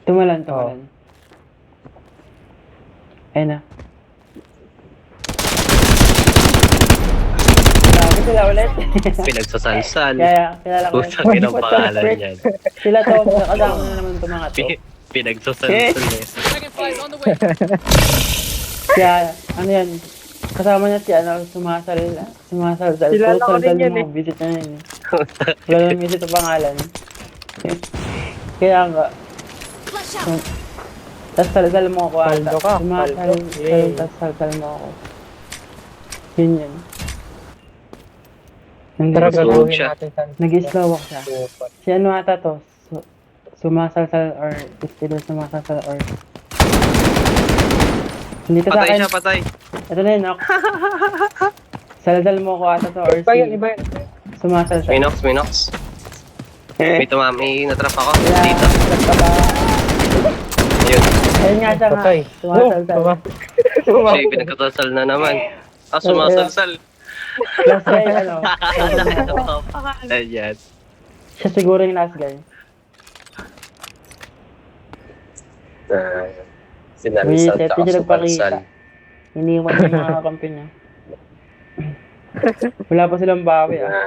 Tumalan. Ayun na. Grabe sila ulit. Pinagsasalsal. Kaya, kilala ko yun. Putang inang pangalan yan. Sila to, kasama na naman itong mga to. Pinagsasalsal eh. Dragonflies on the way. Kaya, ano yan, kasama niya si ano, sumasalsal. Kilala ko din yan, yung mga visit na yun. Wala nang visit ang pangalan. Kaya nga, Flash out. tas salsal mo ako ata. Paldo ka, paldo. Tas salsal mo ako. Yun yun. Tara, Nag-slow gagawin siya. natin sa... Nag-slow walk siya. Si ano ata to? Sumasalsal or estilo sumasalsal or... Hindi ka sa Patay akin. siya, patay. Ito na yun, Nox. Salsal mo ko ata to or Iba yun. sumasalsal. Minox. May tumami, natrap ako. Kaya, Dito. nagpapa... Ayun. Ayun nga siya nga. Patay. Sumasalsal. Siya yung pinagsasalsal na naman. Sumasalsal. Last guy, ano? Ayan. Siya siguro yung last guy. Sinalisal Reset, tsaka hindi siya sumalsal. nagpakita. Iniwan yung mga kampi niya. Wala pa silang bawi ah.